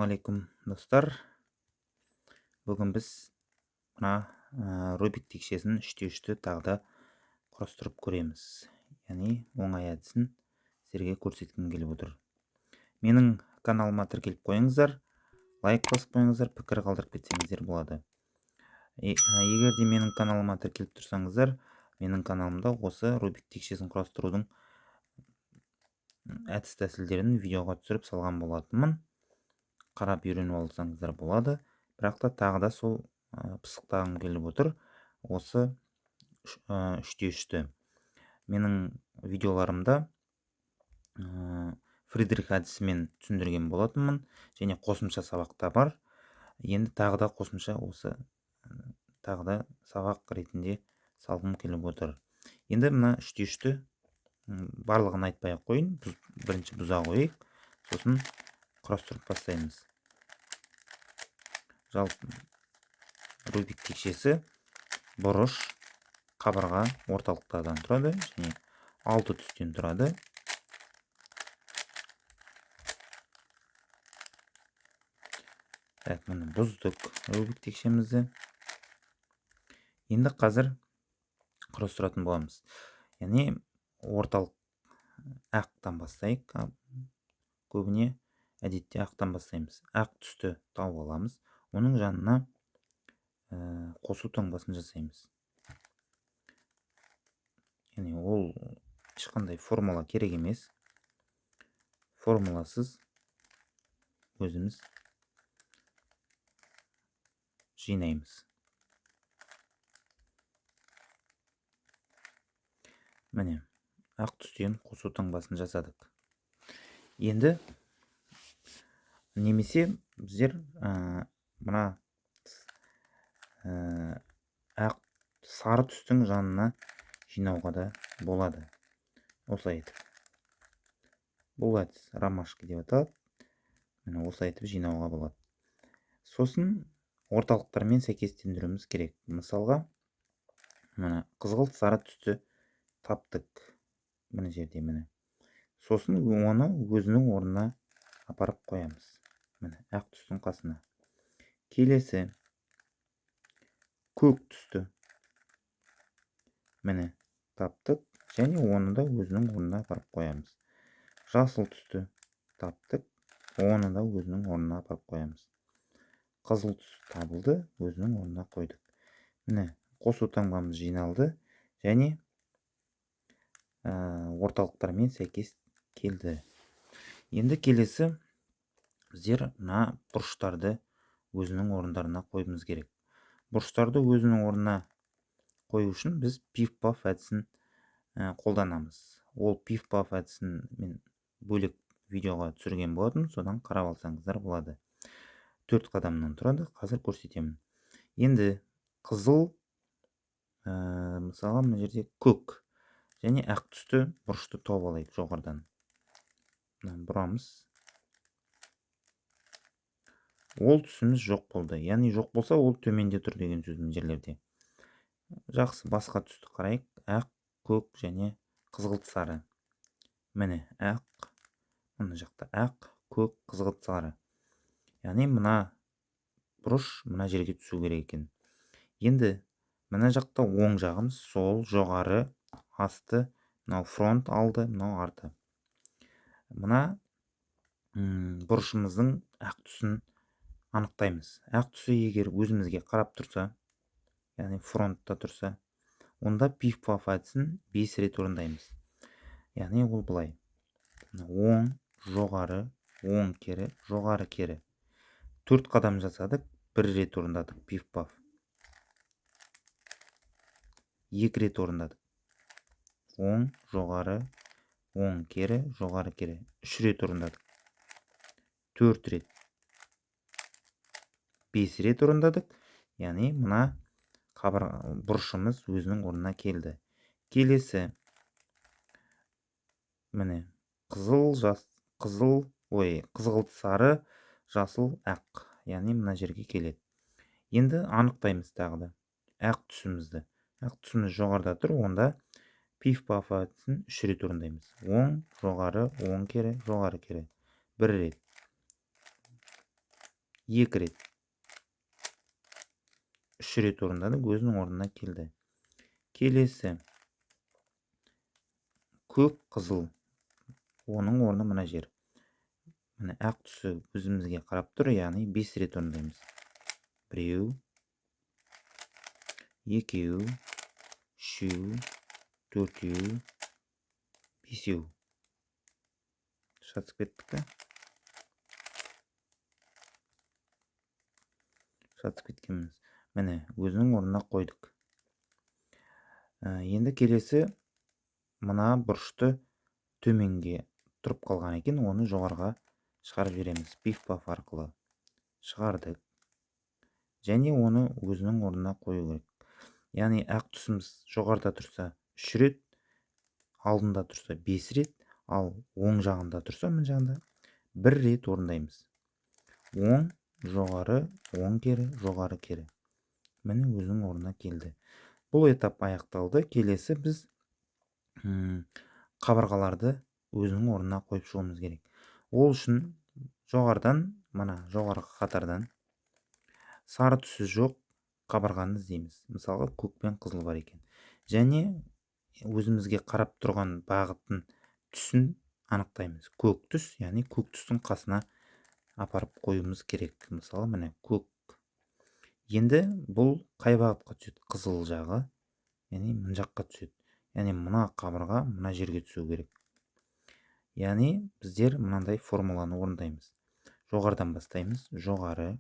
Ассалаумағалейкум достар. Бүгін біз мына Рубик текшесін 3-3-ті тағы да құрастырып көреміз. Яғни оңай әдісін сіздерге көрсеткім келіп отыр. Менің каналыма тіркеліп қойыңыздар, лайк басып қойыңыздар, пікір қалдырып кетсеңіздер болады. Егер де менің каналыма тіркеліп тұрсаңыздар, менің каналымда осы Рубик текшесін құрастырудың әдіс тәсілдерін видеоға түсіріп салған болатынмын. Қарап үйреніп алсаңыздар болады. Бірақ та тағы да сол пысықтағым келіп отыр. Осы 3-3-ті. Менің видеоларымда Фридрих әдісімен түсіндірген болатынмын. Және қосымша сабақта бар. Енді тағы да қосымша осы тағы да сабақ ретінде салғым келіп отыр. Енді мына 3-3-ті барлығын айтпай ақ қойын. Бірінші бұза қойайық. Сосын құрастырып бастаймыз. Жалпы Рубик текшесі бұрыш, қабырға, орталықтардан тұрады және 6 түстен тұрады. Так, міне бұздық Рубик текшемізді. Енді қазір құрастыратын боламыз. Яғни орталық ақтан бастайық. Көбіне әдетте ақтан бастаймыз. Ақ түсті тауып аламыз. Оның жанына қосу таңбасын жасаймыз. Яғни ол ешқандай формула керек емес. Формуласыз өзіміз жинаймыз. Міне, ақ түстен қосу таңбасын жасадық. Енді немесе біздер мына сары түстің жанына жинауға да болады. Осылай етіп. Бұл әдіс ромашка деп аталады. Міне осылай етіп жинауға болады. Сосын орталықтармен сәйкестендіруіміз керек. Мысалға, міне қызғылт сары түсті таптық. Міне жерде міне. Сосын оны өзінің орнына апарып қоямыз. Міне ақ түстің қасына. Келесі көк түсті. Міне таптық және оны да өзінің орнына апарып қоямыз. Жасыл түсті таптық, оны да өзінің орнына апарып қоямыз. Қызыл түсті табылды, өзінің орнына қойдық. Міне қосу таңбамыз жиналды және орталықтармен сәйкес келді. Енді келесі біздер мына бұрыштарды өзінің орындарына қойымыз керек. Бұрыштарды өзінің орнына қою үшін біз пиф-паф әдісін қолданамыз. Ол пиф-паф әдісін мен бөлек видеоға түсірген болатын, содан қарап алсаңыздар болады. 4 қадамнан тұрады, қазір көрсетемін. Енді қызыл, мысалы мына жерде көк және ақ түсті бұрышты тауып алайық жоғарыдан. Бұрамыз. Ол түсіміз жоқ болды. Яғни жоқ болса, ол төменде тұр деген сөз мына жерлерде. Жақсы, басқа түсті қарайық. Ақ, көк және қызғылт сары. Міне ақ, мына жақта ақ, көк, қызғылт сары. Яғни мына бұрыш мына жерге түсу керек екен. Енді мына жақта оң жағымыз сол, жоғары, асты, мынау фронт алды, мынау арты. Мына бұрышымыздың ақ түсін анықтаймыз. Ақ түсі егер өзімізге қарап тұрса, яғни фронтта тұрса, онда пиф-паф әдісін 5 рет орындаймыз. Яғни ол былай. Оң, жоғары, оң кері, жоғары кері. 4 қадам жасадық, 1 рет орындадық пиф-паф. 2 рет орындадық. Оң, жоғары, оң кері, жоғары кері. 3 рет орындадық. 4 рет. 5 рет орындадық. Яғни мына бұрышымыз өзінің орнына келді. Келесі міне қызғылт сары, жасыл, ақ. Яғни мына жерге келеді. Енді анықтаймыз тағы да ақ түсімізді. Ақ түсіміз жоғарыда тұр, онда пиф-паф әдісін 3 рет орындаймыз. Оң, жоғары, оң кері, жоғары кері. 1 рет. 2 рет. 3 рет орындадық, өзінің орнына келді. Келесі көк қызыл. Оның орны мына жер. Міне ақ түсі өзімізге қарап тұр, яғни 5 рет орындаймыз. 1, 2, 3, 4, 5. Шатысып кеттік пе? Шатысып кеткенбіз. Міне өзінің орнына қойдық. Енді келесі мына бұрышты төменге тұрып қалған екен, оны жоғарға шығарып жібереміз. Пиф-паф арқылы шығардық. Және оны өзінің орнына қою керек. Яғни ақ түсіміз жоғарыда тұрса 3 рет, алдында тұрса 5 рет, ал оң жағында тұрса, мына жағында 1 рет орындаймыз. Оң, жоғары, оң кері, жоғары кері. Міне өзінің орнына келді. Бұл этап аяқталды. Келесі біз қабырғаларды өзінің орнына қойып шығуымыз керек. Ол үшін жоғарыдан, мына жоғарғы қатардан сары түсі жоқ қабырғаны іздейміз. Мысалға көк пен қызыл бар екен. Және өзімізге қарап тұрған бағыттың түсін анықтаймыз. Көк түс, яғни көк түстің қасына апарып қоюымыз керек. Мысалы міне көк. Енді бұл қай бағытқа түседі? Қызыл жағы, яғни мына жаққа түседі. Яғни мына қабырға мына жерге түсу керек. Яғни біздер мынандай формуланы орындаймыз. Жоғарыдан бастаймыз. Жоғары,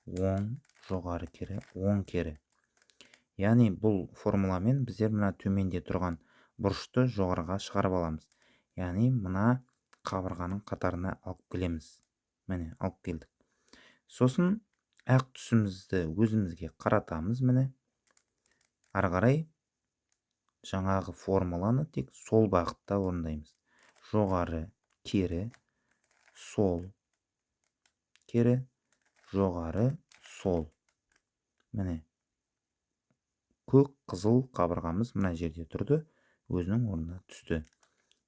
оң, жоғары кері, оң кері. Яғни бұл формуламен біздер мына төменде тұрған бұрышты жоғарыға шығарып аламыз. Яғни мына қабырғаның қатарына алып келеміз. Міне алып келдік. Сосын ақ түсімізді өзімізге қаратамыз. Міне ары қарай жаңағы формуланы тек сол бағытта орындаймыз. Жоғары, кері, сол, кері, жоғары, сол. Міне көк қызыл қабырғамыз мына жерде тұрды, өзінің орнына түсті.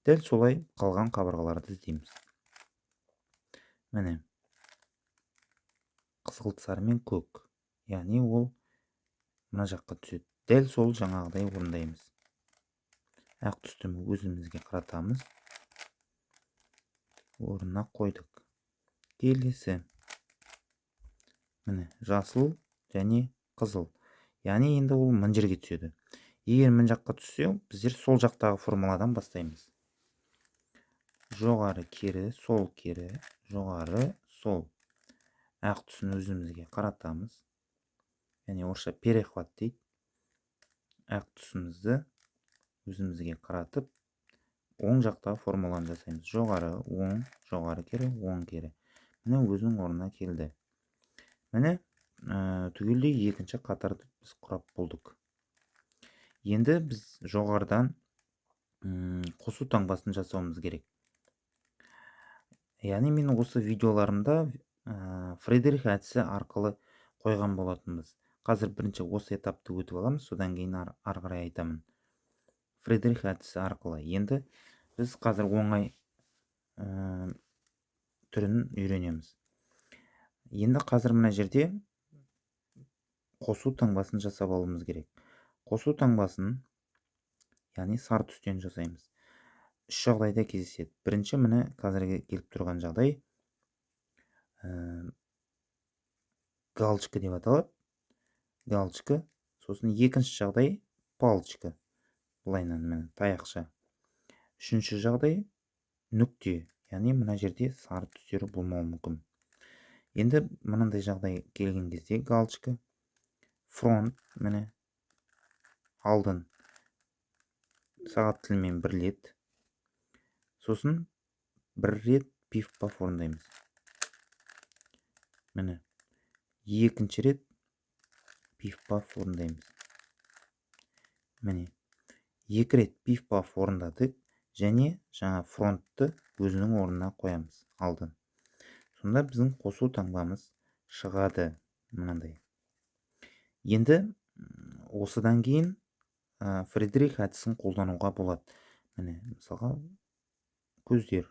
Дәл солай қалған қабырғаларды іздейміз. Міне қызғылт сары мен көк, яғни ол мына жаққа түседі. Дәл сол жаңағыдай орындаймыз. Ақ түсті өзімізге қаратамыз. Орнына қойдық. Келесі міне жасыл және қызыл. Яғни енді ол мына жерге түседі. Егер мына жаққа түссе, біздер сол жақтағы формуладан бастаймыз. Жоғары кері, сол кері, жоғары, сол. Ақ түсін өзімізге қаратамыз. Яғни орысша перехват дейді. Ақ түсімізді өзімізге қаратып, оң жақтағы формуланы жасаймыз. Жоғары, оң, жоғары кері, оң кері. Міне өзінің орнына келді. Міне түгелдей екінші қатарды біз құрап болдық. Енді біз жоғарыдан қосу таңбасын жасауымыз керек. Яғни мен осы видеоларымда Фридрих әдісі арқылы қойған болатынбыз. Қазір бірінші осы этапты өтіп аламыз, содан кейін ары қарай айтамын. Фридрих әдісі арқылы. Енді біз қазір оңай түрін үйренеміз. Енді қазір мына жерде қосу таңбасын жасап алуымыз керек. Қосу таңбасын, яғни сары түстен жасаймыз. Үш жағдайда кездеседі. Бірінші міне қазірге келіп тұрған жағдай галочка деп аталады. Галочка. Сосын екінші жағдай палочка. Былайынан міне таяқша. Үшінші жағдай нүкте. Яғни мына жерде сары түстері болмауы мүмкін. Енді мынандай жағдай келген кезде галочка, фронт, міне алдын сағат тілімен бірлет. Сосын бір рет пиф-паф орындаймыз. Міне екінші рет пиф-паф орындаймыз. Міне екі рет пиф-паф орындадық және жаңа фронтты өзінің орнына қоямыз. Алдын. Сонда біздің қосу таңбамыз шығады мынандай. Енді осыдан кейін Фридрих әдісін қолдануға болады. Міне мысалға көздер.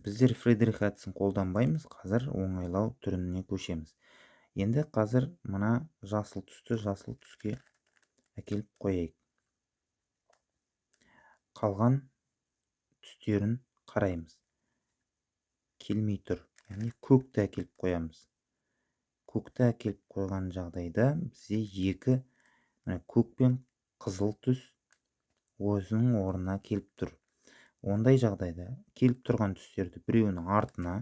Біздер Фридрих Әдісін қолданбаймыз, қазір оңайлау түріне көшеміз. Енді қазір мына жасыл түсті жасыл түске әкеліп қояйық. Қалған түстерін қараймыз. Келмей тұр. Яғни көкті әкеліп қоямыз. Көкті әкеліп қойған жағдайда бізде екі көк пен қызыл түс өзінің орнына келіп тұр. Ондай жағдайда келіп тұрған түстерді біреуінің артына,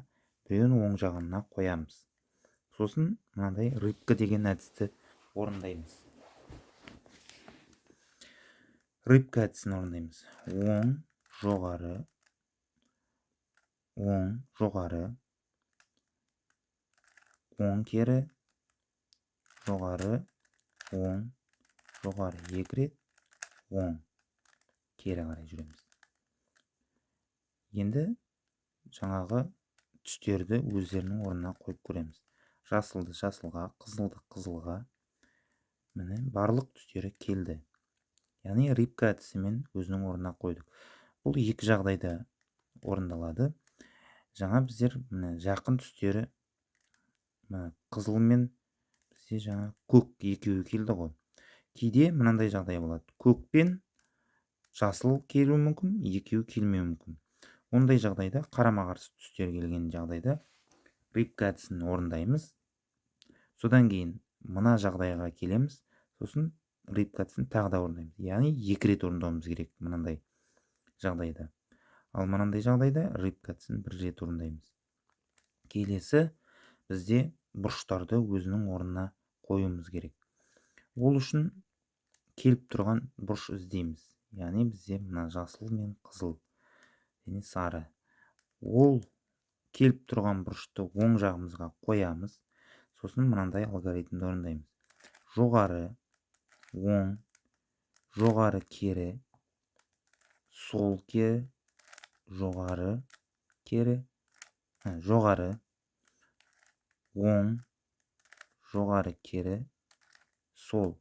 біреуінің оң жағына қоямыз. Сосын мынандай рыбка деген әдісті орындаймыз. Рыбка әдісін орындаймыз. Оң, жоғары, оң кері, жоғары, оң, жоғары. Екі рет, оң, кері қарай жүреміз. Енді жаңағы түстерді өздерінің орнына қойып көреміз. Жасылды жасылға, қызылды қызылға. Міне барлық түстері келді. Яғни рыбка әдісімен өзінің орнына қойдық. Бұл екі жағдайда орындалады. Жаңа біздер жақын түстері қызыл мен бізде жаңа көк екеуі келді ғой. Кейде мынандай жағдай болады. Көк пен жасыл келуі мүмкін, екеуі келмеуі мүмкін. Ондай жағдайда қарама-қарсы түстер келген жағдайда рыбка әдісін орындаймыз. Содан кейін мына жағдайға келеміз. Сосын рыбка әдісін тағы да орындаймыз. Яғни екі рет орындауымыз керек мынандай жағдайда. Ал мынандай жағдайда рыбка әдісін бір рет орындаймыз. Келесі бізде бұрыштарды өзінің орнына қоюымыз керек. Ол үшін келіп тұрған бұрыш іздейміз. Яғни бізде мына жасыл мен қызыл және сары. Ол келіп тұрған бұрышты оң жағымызға қоямыз. Сосын мынандай алгоритмді орындаймыз. Жоғары, оң, жоғары кері, сол кері, жоғары кері, жоғары, оң, жоғары кері, сол.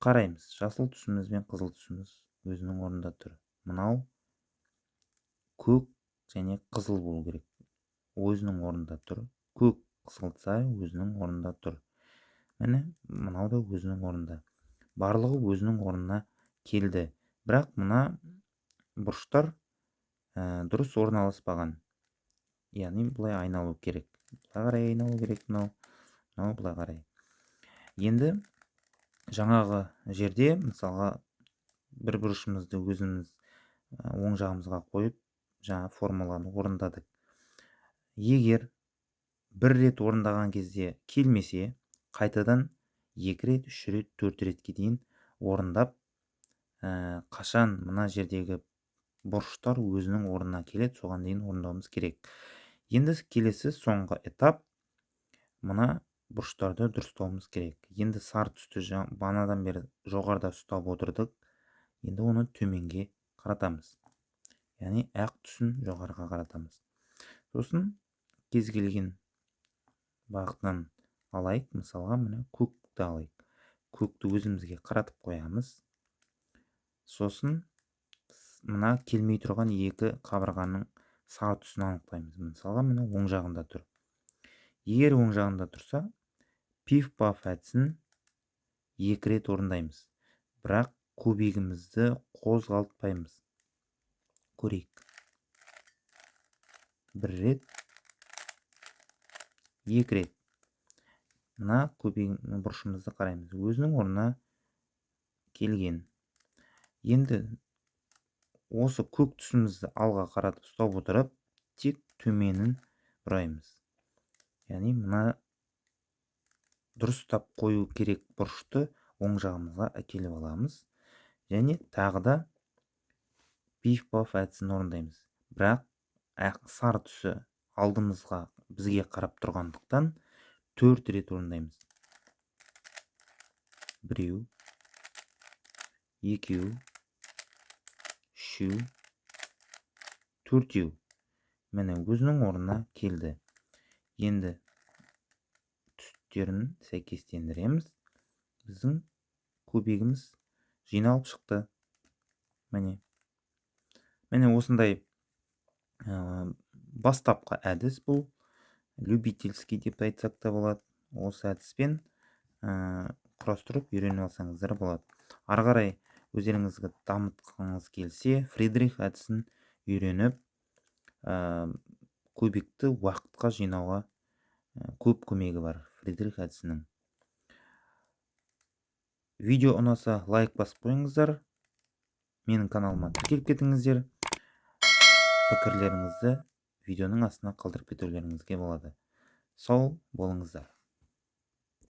Қараймыз. Жасыл түсіміз бен қызыл түсіміз өзінің орнында тұр. Мынау көк және қызыл болу керек. Өзінің орнында тұр. Көк, қызыл, сары өзінің орнында тұр. Міне, мынау да өзінің орнында. Барлығы өзінің орнына келді. Бірақ мына бұрыштар дұрыс орналаспаған. Яғни бұлай айналу керек. Бұлай қарай айналу керек мынау бұлай қарай. Енді жаңағы жерде мысалға бір бұрышымызды өзіміз оң жағымызға қойып жаңа формуланы орындадық. Егер бір рет орындаған кезде келмесе, қайтадан 2 рет, 3 рет, 4 ретке дейін орындап, қашан мына жердегі бұрыштар өзінің орнына келеді, соған дейін орындауымыз керек. Енді келесі соңғы этап мына бұрыштарды дұрыстауымыз керек. Енді сары түсті бағанадан бері жоғарыда ұстап отырдық. Енді оны төменге қаратамыз. Яғни ақ түсін жоғарыға қаратамыз. Сосын кез келген бағыттан алайық. Мысалға мына көкті алайық. Көкті өзімізге қаратып қоямыз. Сосын мына келмей тұрған екі қабырғаның сары түсін анықтаймыз. Мысалға мына оң жағында тұр. Егер оң жағында тұрса, пиф-паф әдісін 2 рет орындаймыз. Бірақ көбегімізді қозғалтпаймыз. Көрейік. 1 рет, 2 рет. Мына көбегіміздің бұрышымызды қараймыз. Өзінің орнына келген. Енді осы көк түсімізді алға қаратып ұстап отырып, тек төменін бұраймыз. Яғни мына дұрыстап қою керек бұрышты оң жағымызға әкеліп аламыз. Және тағы да пиф-паф әдісін орындаймыз. Бірақ сары түсі алдымызға бізге қарап тұрғандықтан 4 рет орындаймыз. 1, 2, 3, 4. Міне өзінің орнына келді. Енді түстерін сәйкестендіреміз. Біздің көбегіміз жиналып шықты. Міне осындай Бастапқы әдіс бұл любительский деп айтсақ та болады. Осы әдіспен құрастырып үйреніп алсаңыздар болады. Ары қарай өздеріңізге дамытқыңыз келсе, Фридрих әдісін үйреніп, кубикті уақытқа жинауға көп көмегі бар Фридрих әдісінің. Видео ұнаса лайк басып қойыңыздар. Менің каналыма тіркеліп кетіңіздер. Пікірлеріңізді видеоның астына қалдырып кетулеріңізге болады. Сау болыңыздар.